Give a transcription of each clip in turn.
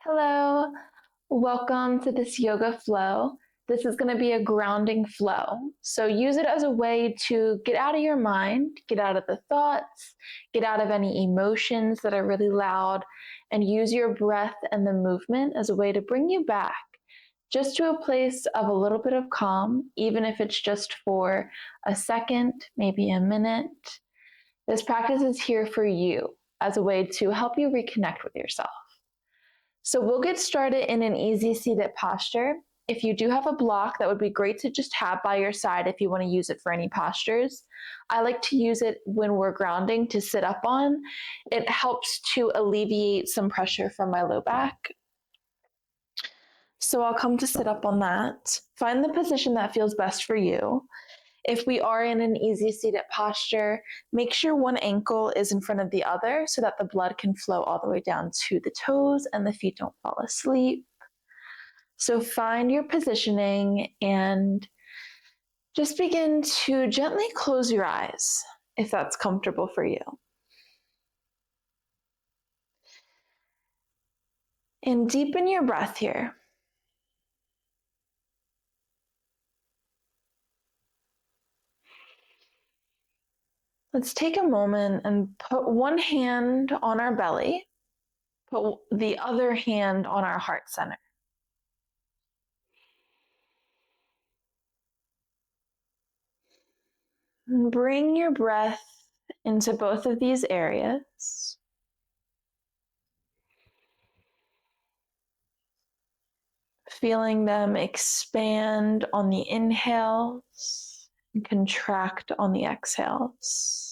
Hello, welcome to this yoga flow. This is going to be a grounding flow. So use it as a way to get out of your mind, get out of the thoughts, get out of any emotions that are really loud, and use your breath and the movement as a way to bring you back just to a place of a little bit of calm, even if it's just for a second, maybe a minute. This practice is here for you as a way to help you reconnect with yourself. So we'll get started in an easy seated posture. If you do have a block, that would be great to just have by your side if you want to use it for any postures. I like to use it when we're grounding to sit up on. It helps to alleviate some pressure from my low back. So I'll come to sit up on that. Find the position that feels best for you. If we are in an easy seated posture, make sure one ankle is in front of the other so that the blood can flow all the way down to the toes and the feet don't fall asleep. So find your positioning and just begin to gently close your eyes if that's comfortable for you. And deepen your breath here. Let's take a moment and put one hand on our belly, put the other hand on our heart center. And bring your breath into both of these areas. Feeling them expand on the inhales and contract on the exhales.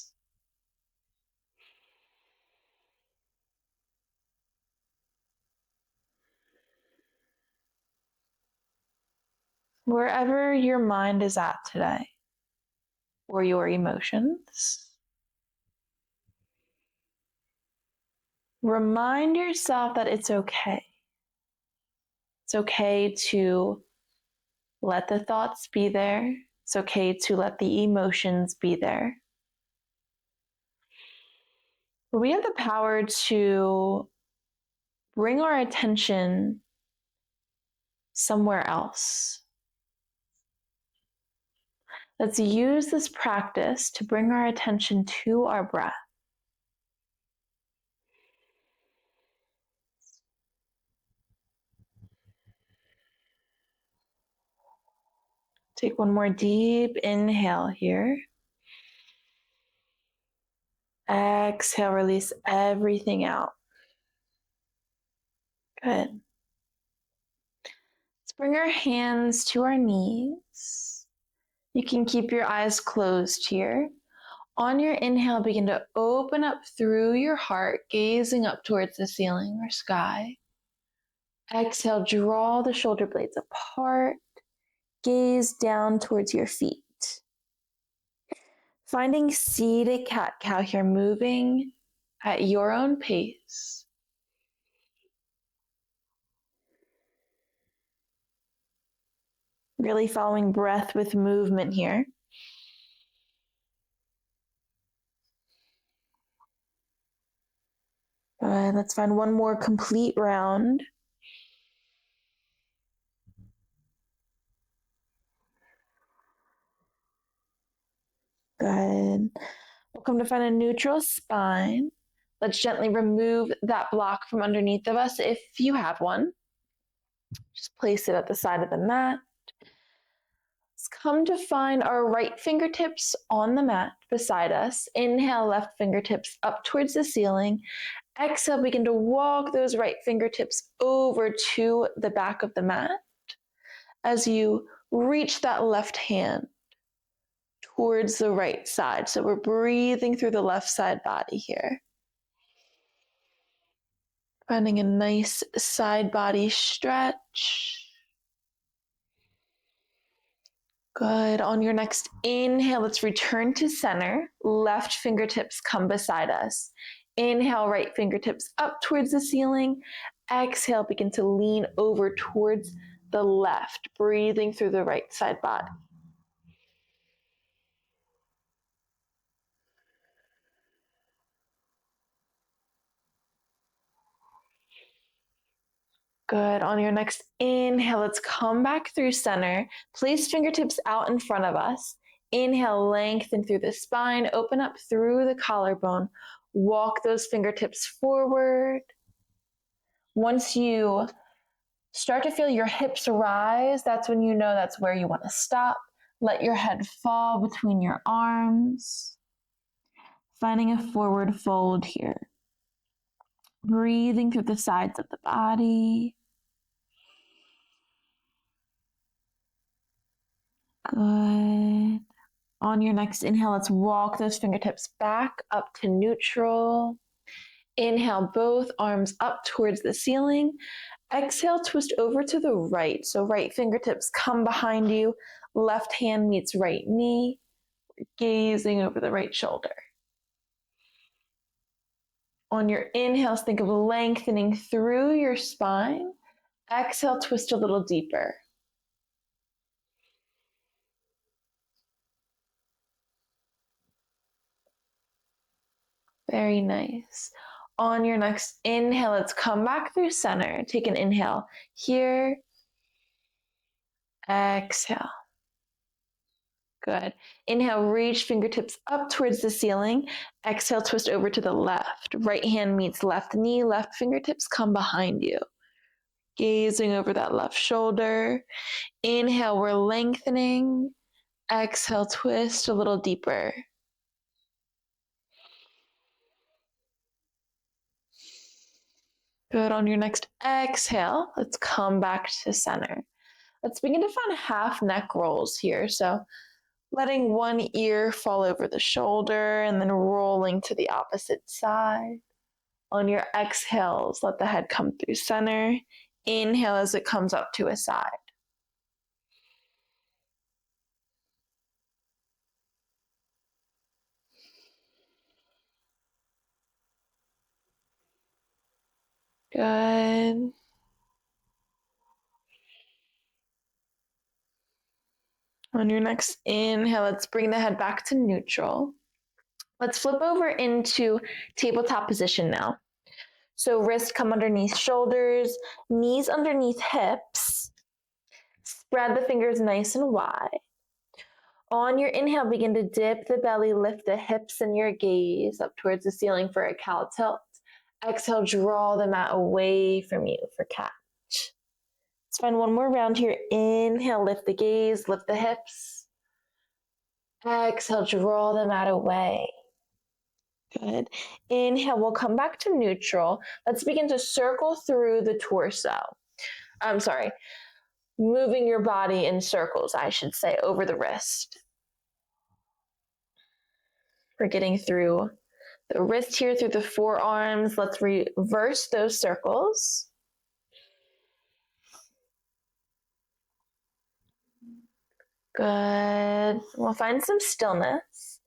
Wherever your mind is at today, or your emotions, remind yourself that it's okay. It's okay to let the thoughts be there. It's okay to let the emotions be there. But we have the power to bring our attention somewhere else. Let's use this practice to bring our attention to our breath. Take one more deep inhale here. Exhale, release everything out. Good. Let's bring our hands to our knees. You can keep your eyes closed here. On your inhale, begin to open up through your heart, gazing up towards the ceiling or sky. Exhale, draw the shoulder blades apart. Gaze down towards your feet. Finding seated cat-cow here, moving at your own pace. Really following breath with movement here. Good. Let's find one more complete round. Good. We'll come to find a neutral spine. Let's gently remove that block from underneath of us if you have one. Just place it at the side of the mat. Let's come to find our right fingertips on the mat beside us. Inhale, left fingertips up towards the ceiling. Exhale, begin to walk those right fingertips over to the back of the mat as you reach that left hand towards the right side. So we're breathing through the left side body here. Finding a nice side body stretch. Good. On your next inhale, let's return to center. Left fingertips come beside us. Inhale, right fingertips up towards the ceiling. Exhale, begin to lean over towards the left, breathing through the right side body. Good. On your next inhale, let's come back through center. Place fingertips out in front of us. Inhale, lengthen through the spine, open up through the collarbone. Walk those fingertips forward. Once you start to feel your hips rise, that's when you know that's where you want to stop. Let your head fall between your arms. Finding a forward fold here. Breathing through the sides of the body. Good. On your next inhale, let's walk those fingertips back up to neutral. Inhale, both arms up towards the ceiling. Exhale, twist over to the right. So right fingertips come behind you. Left hand meets right knee. Gazing over the right shoulder. On your inhales, think of lengthening through your spine. Exhale, twist a little deeper. Very nice. On your next inhale, let's come back through center. Take an inhale here. Exhale. Good. Inhale, reach fingertips up towards the ceiling. Exhale, twist over to the left. Right hand meets left knee. Left fingertips come behind you. Gazing over that left shoulder. Inhale, we're lengthening. Exhale, twist a little deeper. Good. On your next exhale, let's come back to center. Let's begin to find half neck rolls here. So letting one ear fall over the shoulder and then rolling to the opposite side. On your exhales, let the head come through center. Inhale as it comes up to a side. Good. On your next inhale, let's bring the head back to neutral. Let's flip over into tabletop position now. So wrists come underneath shoulders, knees underneath hips. Spread the fingers nice and wide. On your inhale, begin to dip the belly, lift the hips and your gaze up towards the ceiling for a cow tilt. Exhale, draw the mat away from you for catch. Let's find one more round here. Inhale, lift the gaze, lift the hips. Exhale, draw the mat away. Good. Inhale, we'll come back to neutral. Let's begin to circle through the torso. Moving your body in circles, I should say, over the wrist. We're getting through the wrist here, through the forearms. Let's reverse those circles. Good. We'll find some stillness.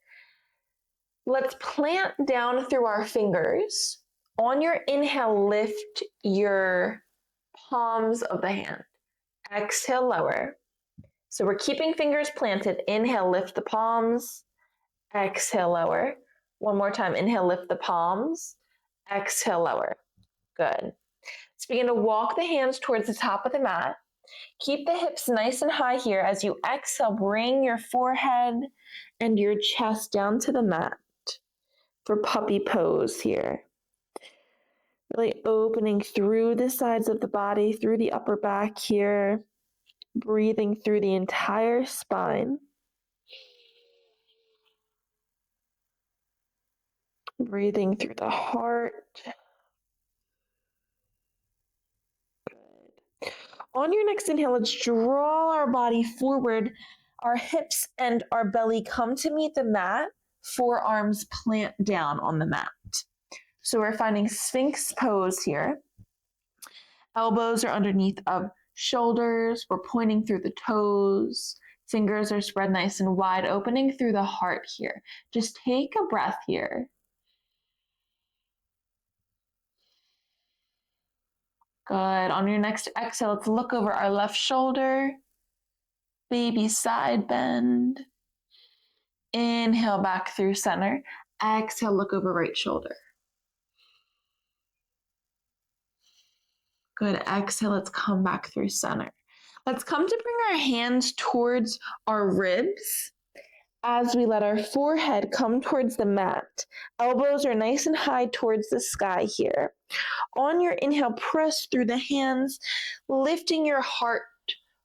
Let's plant down through our fingers. On your inhale, lift your palms of the hand. Exhale, lower. So we're keeping fingers planted. Inhale, lift the palms. Exhale, lower. One more time. Inhale, lift the palms. Exhale, lower. Good. Let's begin to walk the hands towards the top of the mat. Keep the hips nice and high here. As you exhale, bring your forehead and your chest down to the mat for puppy pose here. Really opening through the sides of the body, through the upper back here. Breathing through the entire spine. Breathing through the heart. Good. On your next inhale, let's draw our body forward. Our hips and our belly come to meet the mat. Forearms plant down on the mat. So we're finding Sphinx pose here. Elbows are underneath of shoulders. We're pointing through the toes. Fingers are spread nice and wide, opening through the heart here. Just take a breath here. Good. On your next exhale, let's look over our left shoulder. Baby side bend. Inhale back through center. Exhale, look over right shoulder. Good. Exhale. Let's come back through center. Let's come to bring our hands towards our ribs as we let our forehead come towards the mat. Elbows are nice and high towards the sky here. On your inhale, press through the hands, lifting your heart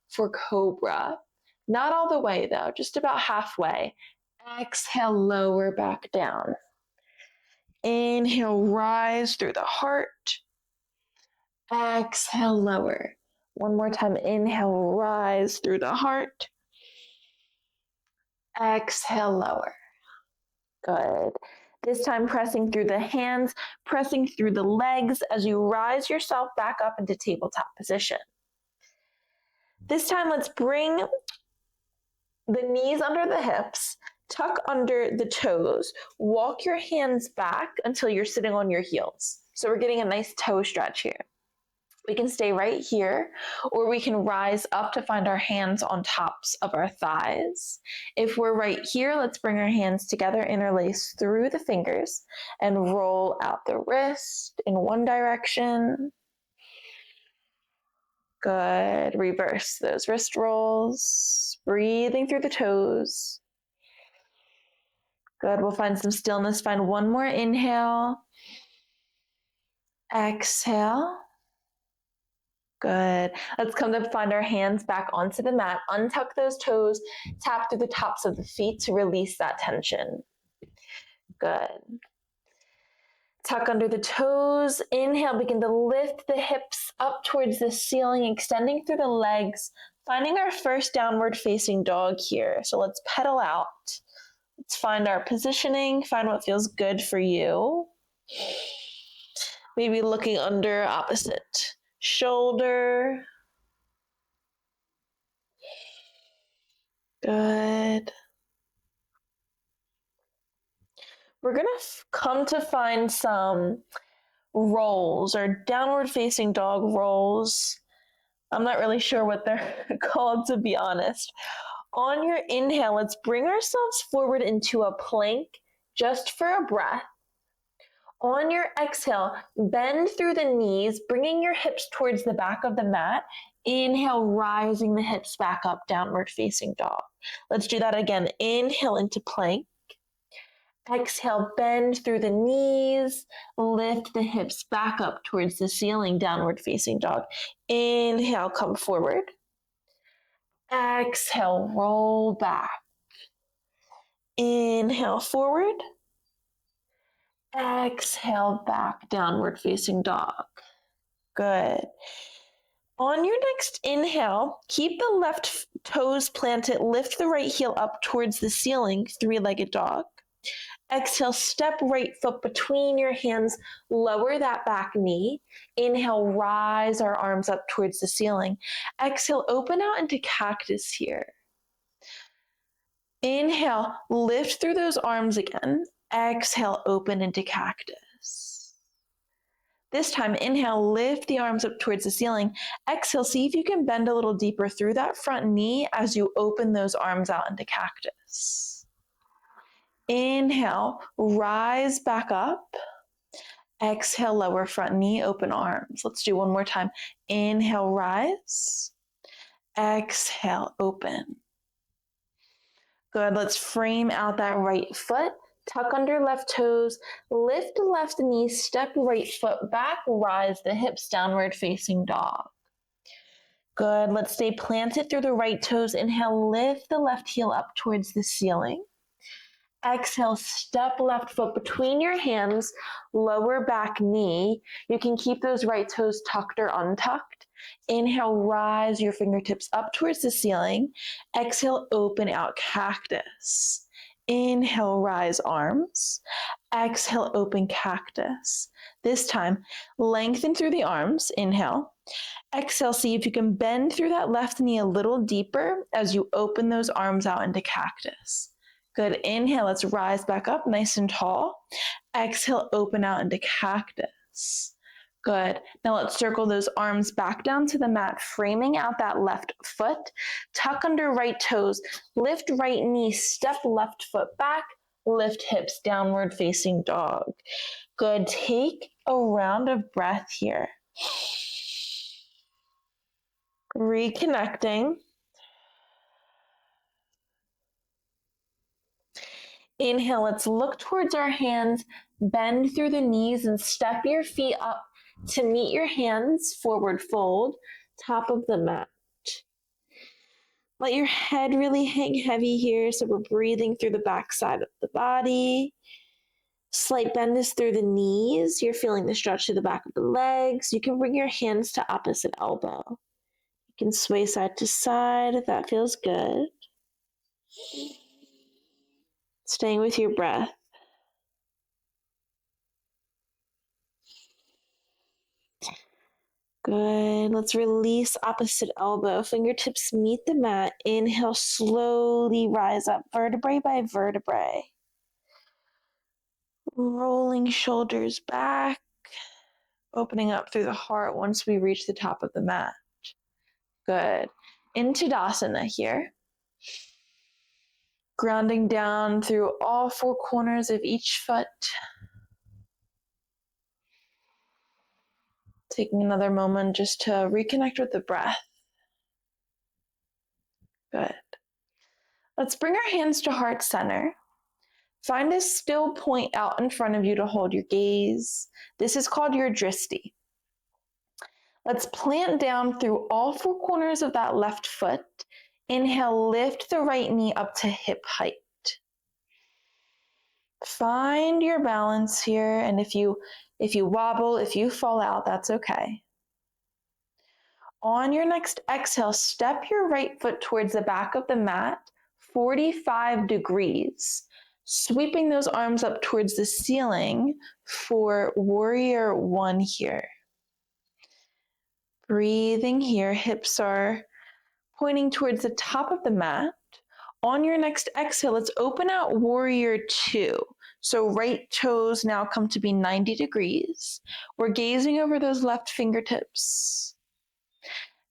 for cobra. Not all the way though, just about halfway. Exhale, lower back down. Inhale, rise through the heart. Exhale, lower. One more time, inhale, rise through the heart. Exhale, lower. Good. This time pressing through the hands, pressing through the legs as you rise yourself back up into tabletop position. This time let's bring the knees under the hips, tuck under the toes, walk your hands back until you're sitting on your heels. So we're getting a nice toe stretch here. We can stay right here, or we can rise up to find our hands on tops of our thighs. If we're right here, let's bring our hands together, interlace through the fingers, and roll out the wrist in one direction. Good. Reverse those wrist rolls, breathing through the toes. Good. We'll find some stillness. Find one more inhale. Exhale. Good. Let's come to find our hands back onto the mat. Untuck those toes. Tap through the tops of the feet to release that tension. Good. Tuck under the toes. Inhale, begin to lift the hips up towards the ceiling, extending through the legs, finding our first downward facing dog here. So let's pedal out. Let's find our positioning, find what feels good for you. Maybe looking under opposite shoulder. Good. We're going to come to find some rolls or downward facing dog rolls. I'm not really sure what they're called, to be honest. On your inhale, let's bring ourselves forward into a plank just for a breath. On your exhale, bend through the knees, bringing your hips towards the back of the mat. Inhale, rising the hips back up, downward facing dog. Let's do that again. Inhale into plank. Exhale, bend through the knees, lift the hips back up towards the ceiling, downward facing dog. Inhale, come forward. Exhale, roll back. Inhale, forward. Exhale, back, downward facing dog. Good. On your next inhale, keep the left toes planted, lift the right heel up towards the ceiling, three-legged dog. Exhale, step right foot between your hands, lower that back knee. Inhale, rise our arms up towards the ceiling. Exhale, open out into cactus here. Inhale, lift through those arms again. Exhale, open into cactus. This time, inhale, lift the arms up towards the ceiling. Exhale, see if you can bend a little deeper through that front knee as you open those arms out into cactus. Inhale, rise back up. Exhale, lower front knee, open arms. Let's do one more time. Inhale, rise. Exhale, open. Good. Let's frame out that right foot. Tuck under left toes. Lift the left knee. Step right foot back. Rise the hips, downward facing dog. Good. Let's stay planted through the right toes. Inhale, lift the left heel up towards the ceiling. Exhale, step left foot between your hands, lower back knee. You can keep those right toes tucked or untucked. Inhale, rise your fingertips up towards the ceiling. Exhale, open out cactus. Inhale, rise arms. Exhale, open cactus. This time, lengthen through the arms. Inhale. Exhale, see if you can bend through that left knee a little deeper as you open those arms out into cactus. Good. Inhale, let's rise back up nice and tall. Exhale, open out into cactus. Good. Now let's circle those arms back down to the mat, framing out that left foot. Tuck under right toes, lift right knee, step left foot back, lift hips, downward facing dog. Good. Take a round of breath here. Reconnecting. Inhale, let's look towards our hands, bend through the knees and step your feet up to meet your hands, forward fold, top of the mat. Let your head really hang heavy here, so we're breathing through the back side of the body. Slight bend is through the knees. You're feeling the stretch through the back of the legs. You can bring your hands to opposite elbow. You can sway side to side if that feels good. Staying with your breath. Good. Let's release opposite elbow. Fingertips meet the mat. Inhale, slowly rise up, vertebrae by vertebrae. Rolling shoulders back, opening up through the heart once we reach the top of the mat. Good. Into Tadasana here. Grounding down through all four corners of each foot. Taking another moment just to reconnect with the breath. Good. Let's bring our hands to heart center. Find a still point out in front of you to hold your gaze. This is called your dristi. Let's plant down through all four corners of that left foot. Inhale, lift the right knee up to hip height. Find your balance here, and if you wobble, if you fall out, that's okay. On your next exhale, step your right foot towards the back of the mat, 45 degrees, sweeping those arms up towards the ceiling for warrior one here. Breathing here, hips are pointing towards the top of the mat. On your next exhale, let's open out warrior two. So right toes now come to be 90 degrees. We're gazing over those left fingertips.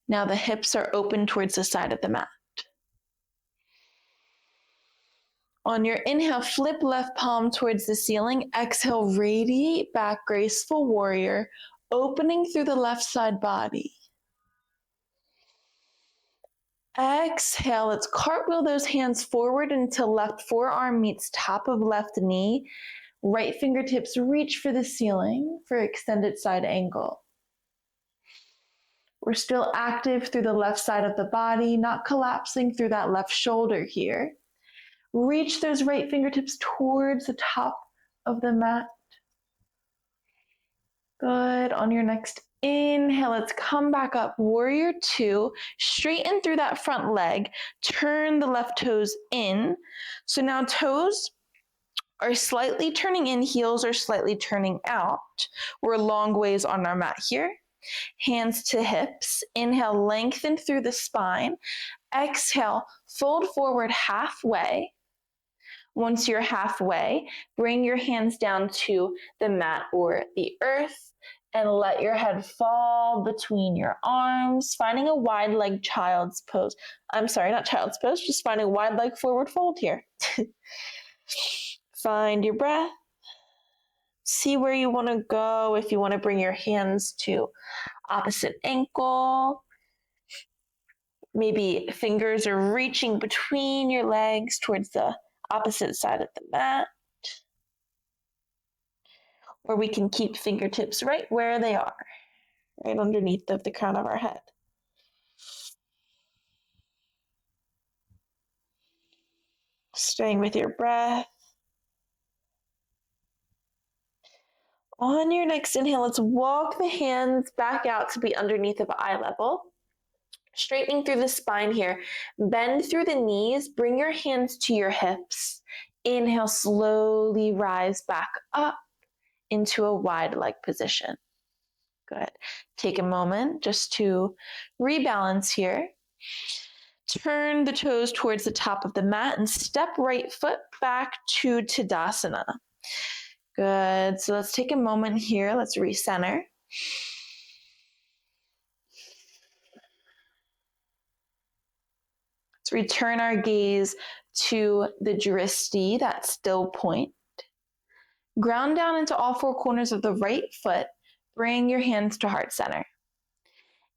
Now the hips are open towards the side of the mat. On your inhale, flip left palm towards the ceiling. Exhale, radiate back, graceful warrior, opening through the left side body. Exhale, let's cartwheel those hands forward until left forearm meets top of left knee. Right fingertips reach for the ceiling for extended side angle. We're still active through the left side of the body, not collapsing through that left shoulder here. Reach those right fingertips towards the top of the mat. Good. On your next inhale, let's come back up. Warrior two. Straighten through that front leg. Turn the left toes in. So now toes are slightly turning in, heels are slightly turning out. We're a long ways on our mat here. Hands to hips. Inhale, lengthen through the spine. Exhale, fold forward halfway. Once you're halfway, bring your hands down to the mat or the earth and let your head fall between your arms, finding a wide leg child's pose. I'm sorry, not child's pose, just finding a wide leg forward fold here. Find your breath. See where you want to go. If you want to bring your hands to opposite ankle, maybe fingers are reaching between your legs towards the opposite side of the mat. Or we can keep fingertips right where they are, right underneath of the crown of our head. Staying with your breath. On your next inhale, let's walk the hands back out to be underneath of eye level. Straightening through the spine here. Bend through the knees. Bring your hands to your hips. Inhale, slowly rise back up into a wide leg position. Good. Take a moment just to rebalance here. Turn the toes towards the top of the mat and step right foot back to Tadasana. Good. So let's take a moment here. Let's recenter. Let's return our gaze to the dristi, that still point. Ground down into all four corners of the right foot. Bring your hands to heart center.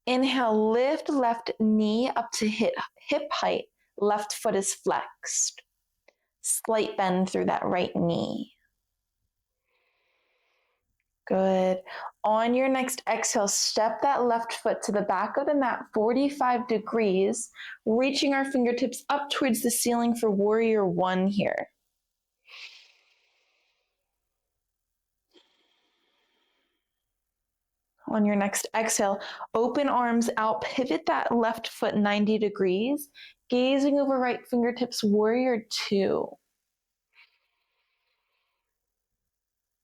Inhale, lift left knee up to hip height. Left foot is flexed. Slight bend through that right knee. Good. On your next exhale, step that left foot to the back of the mat 45 degrees, reaching our fingertips up towards the ceiling for warrior one here. On your next exhale, open arms out, pivot that left foot 90 degrees, gazing over right fingertips, warrior two.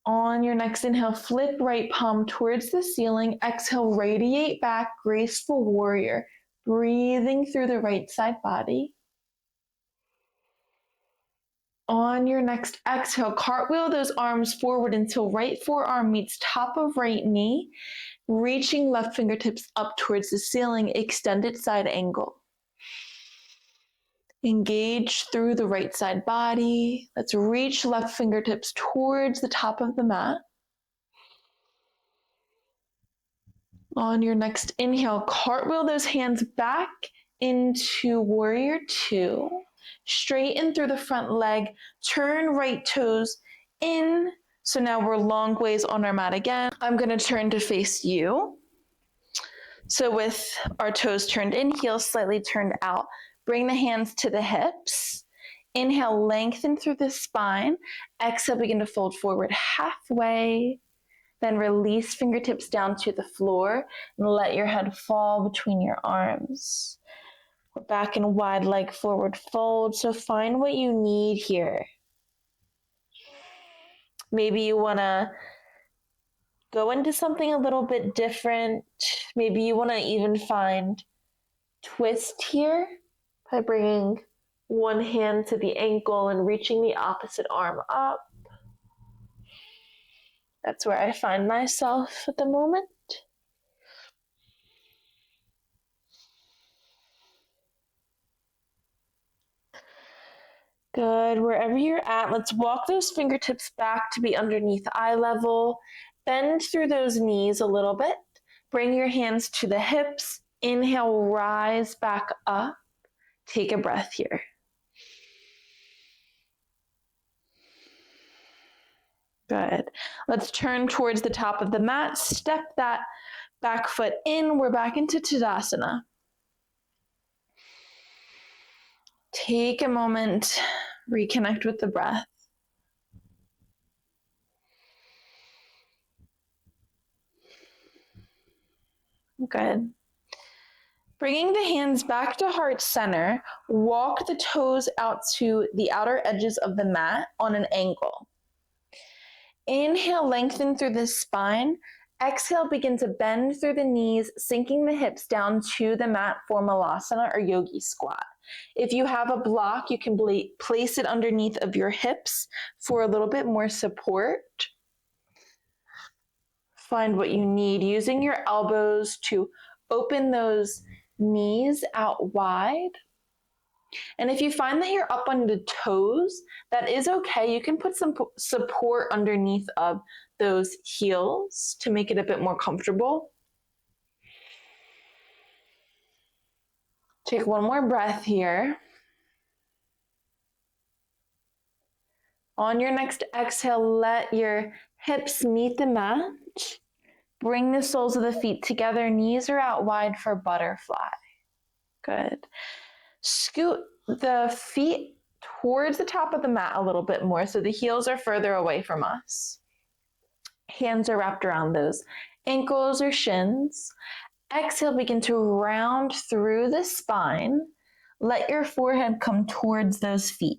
On your next inhale, flip right palm towards the ceiling. Exhale, radiate back, graceful warrior. Breathing through the right side body. On your next exhale, cartwheel those arms forward until right forearm meets top of right knee, reaching left fingertips up towards the ceiling, extended side angle. Engage through the right side body. Let's reach left fingertips towards the top of the mat. On your next inhale, cartwheel those hands back into warrior two. Straighten through the front leg, turn right toes in. So now we're long ways on our mat again. I'm gonna turn to face you. So with our toes turned in, heels slightly turned out, bring the hands to the hips. Inhale, lengthen through the spine. Exhale, begin to fold forward halfway. Then release fingertips down to the floor and let your head fall between your arms. We're back in wide leg forward fold, so find what you need here. Maybe you want to go into something a little bit different. Maybe you want to even find twist here by bringing one hand to the ankle and reaching the opposite arm up. That's where I find myself at the moment. Good. Wherever you're at, let's walk those fingertips back to be underneath eye level. Bend through those knees a little bit. Bring your hands to the hips. Inhale, rise back up. Take a breath here. Good. Let's turn towards the top of the mat. Step that back foot in. We're back into Tadasana. Take a moment, reconnect with the breath. Good. Bringing the hands back to heart center, walk the toes out to the outer edges of the mat on an angle. Inhale, lengthen through the spine. Exhale, begin to bend through the knees, sinking the hips down to the mat for Malasana or Yogi Squat. If you have a block, you can place it underneath of your hips for a little bit more support. Find what you need, using your elbows to open those knees out wide. And if you find that you're up on the toes, that is okay. You can put some support underneath of those heels to make it a bit more comfortable. Take one more breath here. On your next exhale, let your hips meet the mat. Bring the soles of the feet together. Knees are out wide for butterfly. Good. Scoot the feet towards the top of the mat a little bit more so the heels are further away from us. Hands are wrapped around those ankles or shins. Exhale, begin to round through the spine. Let your forehead come towards those feet.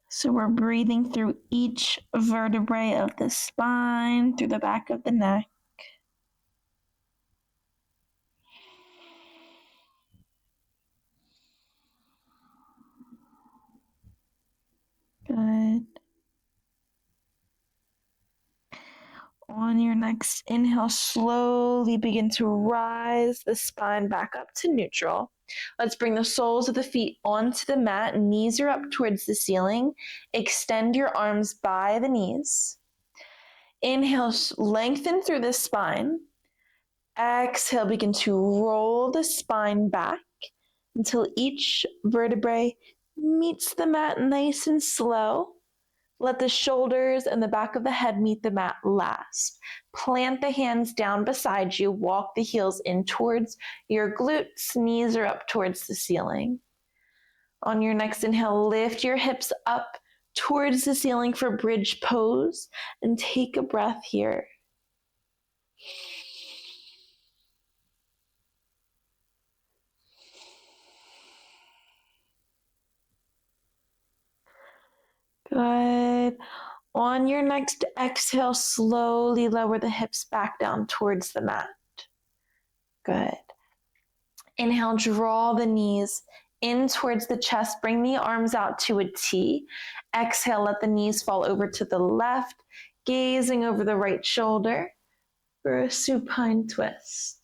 So we're breathing through each vertebrae of the spine, through the back of the neck. Good. On your next inhale, slowly begin to rise the spine back up to neutral. Let's bring the soles of the feet onto the mat. Knees are up towards the ceiling. Extend your arms by the knees. Inhale, lengthen through the spine. Exhale, begin to roll the spine back until each vertebrae meets the mat nice and slow. Let the shoulders and the back of the head meet the mat last. Plant the hands down beside you. Walk the heels in towards your glutes. Knees are up towards the ceiling. On your next inhale, lift your hips up towards the ceiling for bridge pose and take a breath here. Good. On your next exhale, slowly lower the hips back down towards the mat. Good. Inhale, draw the knees in towards the chest. Bring the arms out to a T. Exhale, let the knees fall over to the left, gazing over the right shoulder for a supine twist.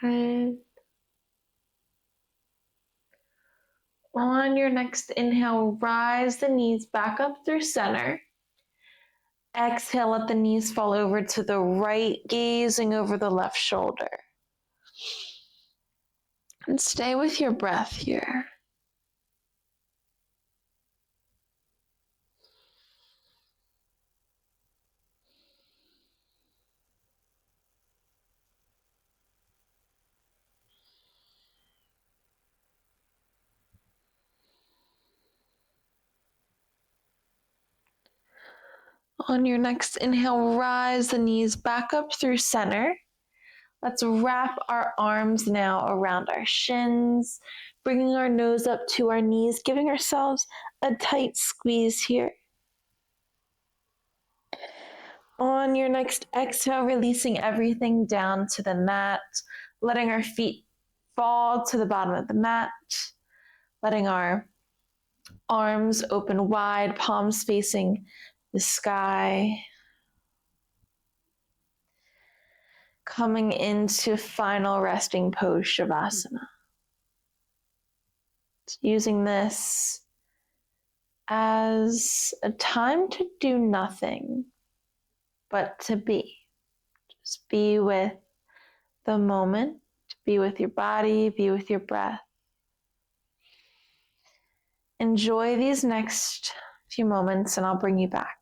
Good. On your next inhale, rise the knees back up through center. Exhale, let the knees fall over to the right, gazing over the left shoulder. And stay with your breath here. On your next inhale, rise the knees back up through center. Let's wrap our arms now around our shins, bringing our nose up to our knees, giving ourselves a tight squeeze here. On your next exhale, releasing everything down to the mat, letting our feet fall to the bottom of the mat, letting our arms open wide, palms facing the sky. Coming into final resting pose, Shavasana. Using this as a time to do nothing, but to be. Just be with the moment, be with your body, be with your breath. Enjoy these next few moments and I'll bring you back.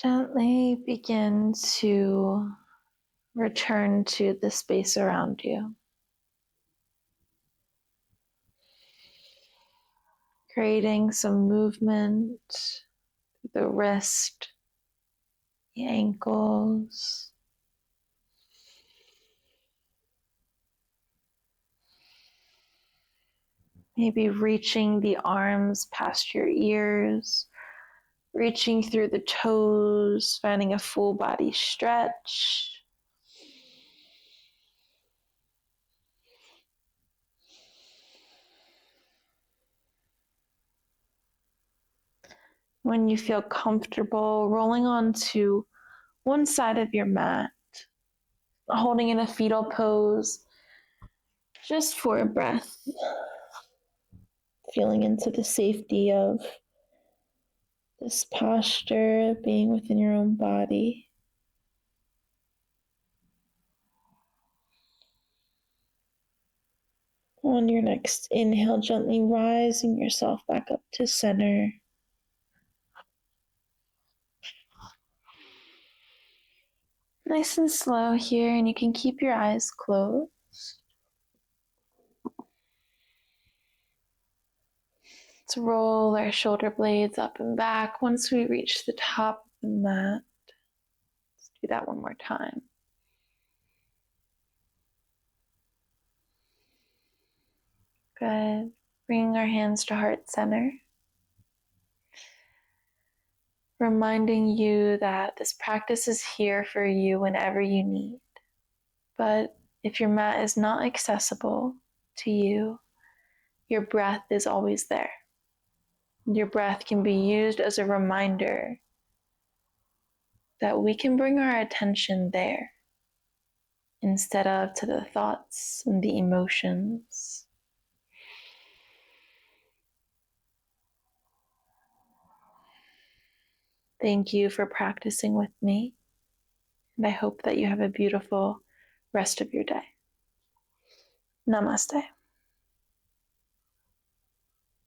Gently begin to return to the space around you. creating some movement through the wrist, the ankles. Maybe reaching the arms past your ears, reaching through the toes, finding a full body stretch. When you feel comfortable, rolling onto one side of your mat, holding in a fetal pose, just for a breath, feeling into the safety of this posture, being within your own body. On your next inhale, gently rising yourself back up to center. Nice and slow here, and you can keep your eyes closed. Let's roll our shoulder blades up and back once we reach the top of the mat. Let's do that one more time. Good. Bringing our hands to heart center. Reminding you that this practice is here for you whenever you need. But if your mat is not accessible to you, your breath is always there. Your breath can be used as a reminder that we can bring our attention there instead of to the thoughts and the emotions. Thank you for practicing with me, and I hope that you have a beautiful rest of your day. Namaste.